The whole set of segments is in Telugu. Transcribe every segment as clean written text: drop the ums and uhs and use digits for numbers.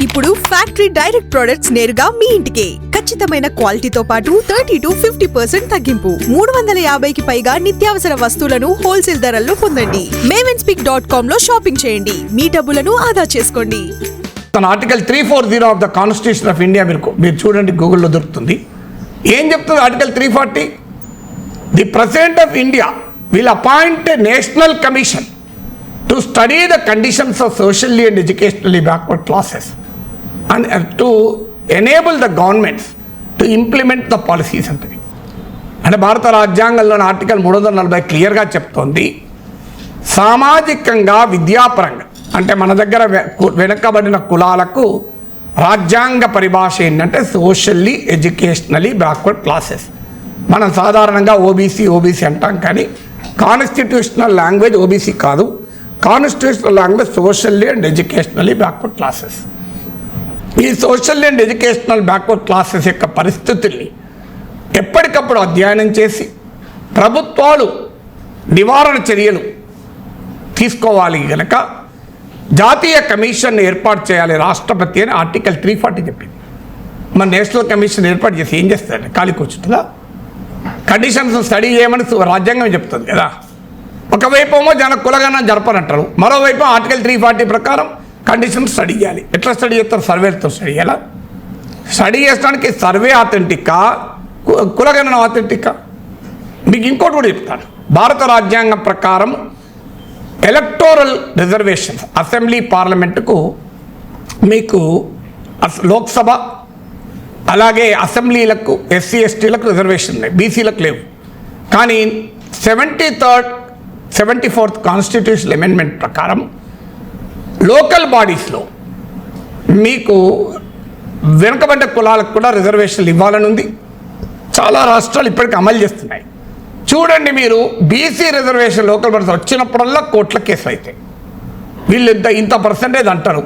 ఇప్పుడు ఫ్యాక్టరీ డైరెక్ట్ ప్రొడక్ట్స్ నేరుగా మీ ఇంటికే. ఖచ్చితమైన క్వాలిటీతో పాటు 30 to 50% తగ్గింపు. 350కి పైగా నిత్యావసర వస్తువులను హోల్సేల్ ధరల్లో పొందండి. Mavenspeak.com లో షాపింగ్ చేయండి. మీ డబ్బులను ఆదా చేసుకోండి. Article 340 of the constitution of India మీరు చూడండి, గూగుల్లో దొరుకుతుంది. ఏం చెప్తుంది article 340? The president of India will appoint A national commission to study the conditions of socially and educationally backward classes and to enable the governments to implement the policies అంటే భారత రాజ్యాంగంలోని ఆర్టికల్ 340 క్లియర్గా చెప్తోంది, సామాజికంగా విద్యాపరంగా అంటే మన దగ్గర వెనుకబడిన కులాలకు రాజ్యాంగ పరిభాష ఏంటంటే సోషల్లీ ఎడ్యుకేషనలీ బ్యాక్వర్డ్ క్లాసెస్. మనం సాధారణంగా ఓబీసీ అంటాం, కానీ కాన్స్టిట్యూషనల్ లాంగ్వేజ్ ఓబీసీ కాదు. Constitutional language socially and educationally backward classes. ఈ social and educational backward classes యొక్క పరిస్థితుల్ని ఎప్పటికప్పుడు అధ్యయనం చేసి ప్రభుత్వాలు నివారణ చర్యలు తీసుకోవాలి కనుక జాతీయ కమిషన్ ఏర్పాటు చేయాలి రాష్ట్రపతి అని ఆర్టికల్ 340 చెప్పింది. మన నేషనల్ కమిషన్ ఏర్పాటు చేసి ఏం చేస్తారండి? ఖాళీ కూర్చుంటుందా? కండిషన్స్ స్టడీ చేయమని రాజ్యాంగం చెప్తుంది కదా. ఒకవైపు ఏమో కులగణన జరపనంటారు, మరోవైపు ఆర్టికల్ 340 ప్రకారం కండిషన్స్ స్టడీ చేయాలి. ఎట్లా స్టడీ చేస్తారు? సర్వేలతో స్టడీ చేయాలా? స్టడీ చేయడానికి సర్వే ఆథెంటికా, కులగణన ఆథెంటికా? మీకు ఇంకోటి కూడా చెప్తాను. భారత రాజ్యాంగం ప్రకారం ఎలక్టోరల్ రిజర్వేషన్స్ అసెంబ్లీ పార్లమెంటుకు మీకు లోక్సభ అలాగే అసెంబ్లీలకు ఎస్సీ ఎస్టీలకు రిజర్వేషన్ ఉన్నాయి, బీసీలకు లేవు. కానీ 74th కాన్స్టిట్యూషనల్ అమెండ్మెంట్ ప్రకారం లోకల్ బాడీస్లో మీకు వెనుకబడ్డ కులాలకు కూడా రిజర్వేషన్లు ఇవ్వాలని ఉంది. చాలా రాష్ట్రాలు ఇప్పటికీ అమలు చేస్తున్నాయి. చూడండి, మీరు బీసీ రిజర్వేషన్ లోకల్ బాడీస్ వచ్చినప్పుడల్లా కోర్టుల కేసులు అవుతాయి. వీళ్ళు ఇంత పర్సెంటేజ్ అంటారు,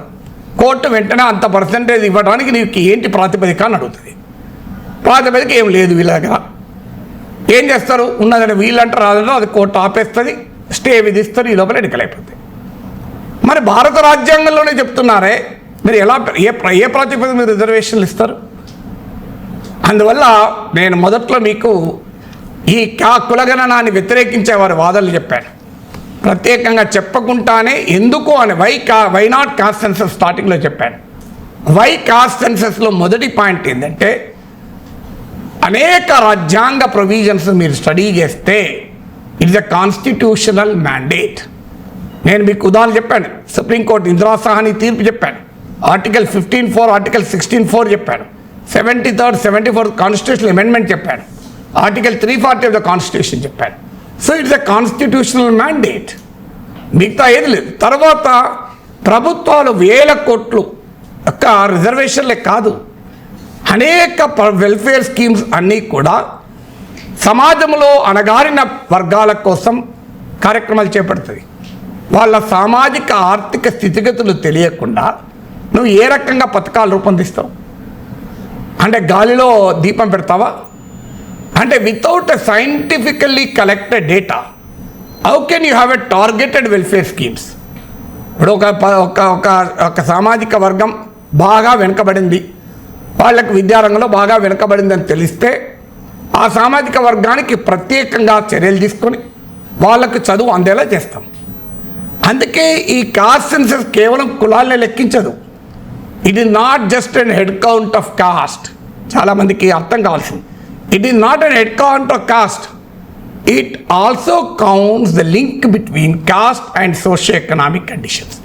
కోర్టు వెంటనే అంత పర్సెంటేజ్ ఇవ్వడానికి నీకు ఏంటి ప్రాతిపదిక అని అడుగుతుంది. ప్రాతిపదిక ఏం లేదు వీళ్ళ దగ్గర. ఏం చేస్తారు? ఉన్నదంటే వీళ్ళంటే రాదంటే అది కోర్టు ఆపేస్తుంది, స్టే విధిస్తారు, ఈ లోపల ఎన్నికలైపోతాయి. మరి భారత రాజ్యాంగంలోనే చెప్తున్నారే, మీరు ఎలా ఏ ప్రాతిపదిక మీరు రిజర్వేషన్లు ఇస్తారు? అందువల్ల నేను మొదట్లో మీకు ఈ కులగణనాన్ని వ్యతిరేకించే వారి వాదనలు చెప్పాను. ప్రత్యేకంగా చెప్పకుండానే ఎందుకు అని వై నాట్ కాస్ట్ సెన్సస్ స్టార్టింగ్లో చెప్పాను. వై కాస్ట్ సెన్సస్లో మొదటి పాయింట్ ఏంటంటే, అనేక రాజ్యాంగ ప్రొవిజన్స్ మీరు స్టడీ చేస్తే ఇట్స్ ఎ కాన్స్టిట్యూషనల్ మ్యాండేట్. నేను మీకు ఉదాహరణ చెప్పాను, సుప్రీంకోర్టు ఇందిరా సాహ్ని తీర్పు చెప్పాను, ఆర్టికల్ 15(4), ఆర్టికల్ 16(4) చెప్పాను, 73rd, 74th కాన్స్టిట్యూషనల్ అమెండ్మెంట్ చెప్పాను, ఆర్టికల్ 340 ఆఫ్ ద కాన్స్టిట్యూషన్ చెప్పాను. So it's a constitutional mandate, మిగతా ఏది లేదు. తర్వాత ప్రభుత్వాలు వేల కోట్లు యొక్క రిజర్వేషన్లే కాదు, అనేక వెల్ఫేర్ స్కీమ్స్ అన్నీ కూడా సమాజంలో అణగారిన వర్గాల కోసం కార్యక్రమాలు చేపడుతుంది. వాళ్ళ సామాజిక ఆర్థిక స్థితిగతులు తెలియకుండా నువ్వు ఏ రకంగా పథకాలు రూపొందిస్తావు? అంటే గాలిలో దీపం పెడతావా? అంటే without a scientifically collected data how can you have a targeted welfare schemes? ఇప్పుడు ఒక సామాజిక వర్గం బాగా వెనుకబడింది, వాళ్ళకు విద్యారంగంలో బాగా వెనుకబడిందని తెలిస్తే ఆ సామాజిక వర్గానికి ప్రత్యేకంగా చర్యలు తీసుకొని వాళ్ళకు చదువు అందేలా చేస్తాం. అందుకే ఈ కాస్ట్ సెన్సస్ కేవలం కులాలనే లెక్కించదు. It is not just an head count of caste. చాలామందికి అర్థం కావాల్సింది, it is not an head count of caste, it also counts the link between caste and socio economic conditions.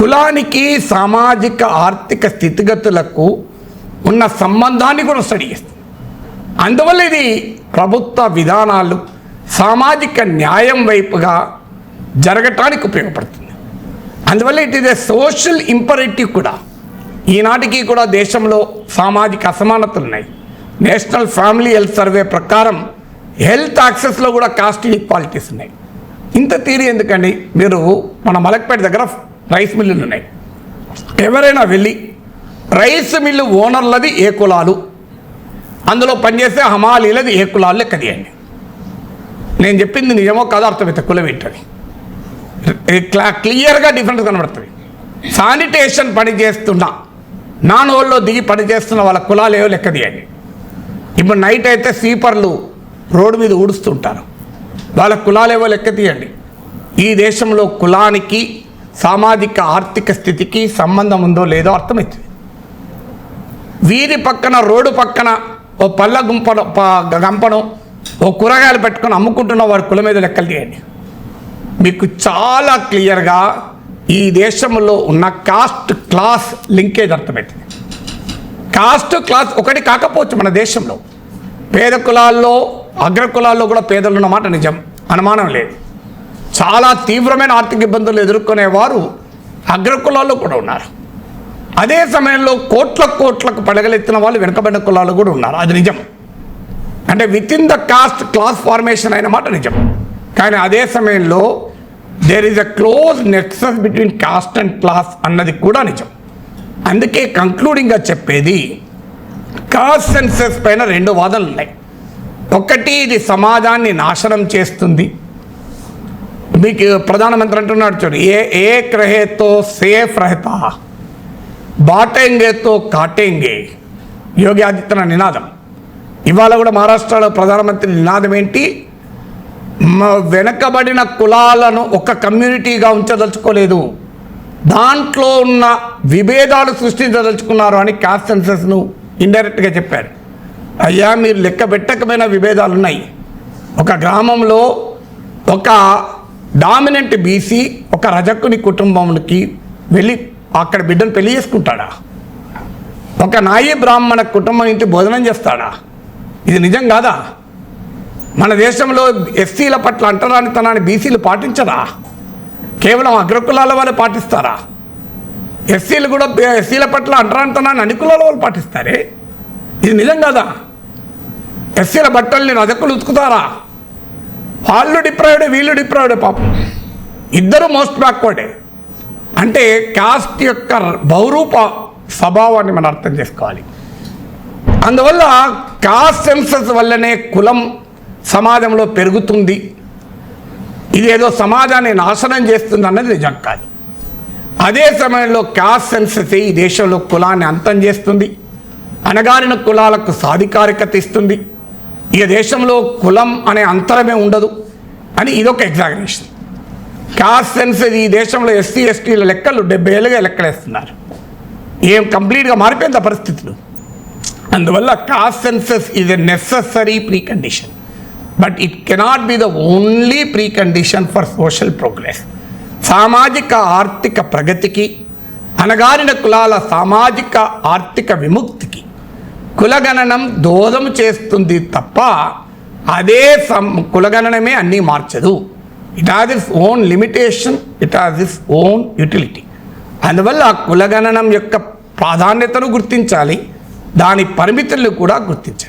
కులానికి సామాజిక ఆర్థిక స్థితిగతులకు ఉన్న సంబంధాన్ని కూడా స్టడీ చేస్తుంది. అందువల్ల ఇది ప్రభుత్వ విధానాలు సామాజిక న్యాయం వైపుగా జరగటానికి ఉపయోగపడుతుంది. అందువల్ల it is a social imperative కూడా. ఈనాటికి కూడా దేశంలో సామాజిక అసమానతలు ఉన్నాయి. నేషనల్ ఫ్యామిలీ హెల్త్ సర్వే ప్రకారం హెల్త్ యాక్సెస్లో కూడా కాస్ట్ ఈక్వాలిటీస్ ఉన్నాయి. ఇంత థియరీ ఎందుకండి? మీరు మన మలక్పేట దగ్గర రైస్ మిల్లులు ఉన్నాయి. ఎవరైనా వెళ్ళి రైస్ మిల్లు ఓనర్లది ఏ కులాలు, అందులో పనిచేసే హమాలీలది ఏ కులాలు లెక్క తీయండి. నేను చెప్పింది నిజమో కాదో అర్థమైతే కులం ఏంటది క్లియర్గా డిఫరెన్స్ కనబడుతుంది. శానిటేషన్ పని చేస్తున్న నాన్ హోల్లో దిగి పనిచేస్తున్న వాళ్ళ కులాలు ఏవో లెక్క తీయండి. ఇప్పుడు నైట్ అయితే స్వీపర్లు రోడ్డు మీద ఊడుస్తుంటారు, వాళ్ళ కులాలేవో లెక్క తీయండి. ఈ దేశంలో కులానికి సామాజిక ఆర్థిక స్థితికి సంబంధం ఉందో లేదో అర్థమవుతుంది. వీధి పక్కన రోడ్డు పక్కన ఓ పళ్ళ గంపను ఓ కూరగాయలు పెట్టుకొని అమ్ముకుంటున్న వాడి కులం మీద లెక్కలు తీయండి. మీకు చాలా క్లియర్గా ఈ దేశంలో ఉన్న కాస్ట్ క్లాస్ లింకేజ్ అర్థమవుతుంది. కాస్ట్ క్లాస్ ఒకటి కాకపోవచ్చు. మన దేశంలో పేద కులాల్లో అగ్ర కులాల్లో కూడా పేదలు ఉన్నమాట నిజం, అనుమానం లేదు. చాలా తీవ్రమైన ఆర్థిక ఇబ్బందులు ఎదుర్కొనేవారు అగ్ర కులాల్లో కూడా ఉన్నారు. అదే సమయంలో కోట్లకు పడగలెత్తిన వాళ్ళు వెనుకబడిన కులాలు కూడా ఉన్నారు, అది నిజం. అంటే within the caste class formation అయిన మాట నిజం. కానీ అదే సమయంలో there is a close nexus between caste and class అన్నది కూడా నిజం. అందుకే కంక్లూడింగ్గా చెప్పేది, కాస్ట్ సెన్సస్ పైన రెండు వాదనలు ఉన్నాయి. ఒకటి, ఇది సమాజాన్ని నాశనం చేస్తుంది. మీకు ప్రధానమంత్రి అంటున్నాడు చూడు, ఏక్ రహేతో సేఫ్ రహతా, బాటేంగేతో కాటేంగే, యోగి ఆదిత్యనాథ్ నినాదం. ఇవాళ కూడా మహారాష్ట్రలో ప్రధానమంత్రి నినాదం ఏంటి? వెనకబడిన కులాలను ఒక కమ్యూనిటీగా ఉంచదలుచుకోలేదు, దాంట్లో ఉన్న విభేదాలు సృష్టించదలుచుకున్నారు అని కాస్ట్ సెన్సస్ను ఇండైరెక్ట్గా చెప్పారు. అయ్యా, మీరు లెక్క పెట్టకపోయిన విభేదాలు ఉన్నాయి. ఒక గ్రామంలో ఒక డామినెంట్ బీసీ ఒక రజకుని కుటుంబంకి వెళ్ళి అక్కడ బిడ్డను పెళ్లి చేసుకుంటాడా? ఒక నాయి బ్రాహ్మణ కుటుంబం ఇంటి భోజనం చేస్తాడా? ఇది నిజం కాదా? మన దేశంలో ఎస్సీల పట్ల అంటరానితనాన్ని బీసీలు పాటించరా? కేవలం అగ్రకులాల వాళ్ళు పాటిస్తారా? ఎస్సీలు కూడా ఎస్సీల పట్ల అంటరానితనాన్ని అన్ని కులాల వాళ్ళు పాటిస్తారే? ఇది నిజం కాదా? ఎస్సీల బట్టల్ని రజకులు ఉతుకుతారా? వాళ్ళు డిప్రైవ్డే, వీళ్ళు డిప్రైవ్డే. పాపం ఇద్దరు మోస్ట్ బ్యాక్వర్డే. అంటే కాస్ట్ యొక్క బహురూప స్వభావాన్ని మనం అర్థం చేసుకోవాలి. అందువల్ల కాస్ట్ సెన్సస్ వల్లనే కులం సమాజంలో పెరుగుతుంది, ఇదేదో సమాజాన్ని నాశనం చేస్తుంది అన్నది నిజం కాదు. అదే సమయంలో కాస్ట్ సెన్సస్ ఈ దేశంలో కులాన్ని అంతం చేస్తుంది, అణగారిన కులాలకు సాధికారికత ఇస్తుంది. ఈ దేశంలో కులం అనే అంతరమే ఉండదు అని ఇదొక ఎగ్జామినేషన్. కాస్ట్ సెన్సస్ ఈ దేశంలో ఎస్సీ ఎస్టీల లెక్కలు 70 ఏళ్ళుగా లెక్కలేస్తున్నారు. ఏం కంప్లీట్గా మారిపోయింది పరిస్థితులు. అందువల్ల cost census is a necessary pre condition, but it cannot be the only pre condition for social progress. సామాజిక ఆర్థిక ప్రగతికి, అణగారిన కులాల సామాజిక ఆర్థిక విముక్తికి కులగణనం దోహదం చేస్తుంది తప్ప అదే కులగణనమే అన్నీ మార్చదు. It has its own limitation, it has its own utility. అందువల్ల కులగణనం యొక్క ప్రాధాన్యతను గుర్తించాలి, దాని పరిమితులను కూడా గుర్తించాలి.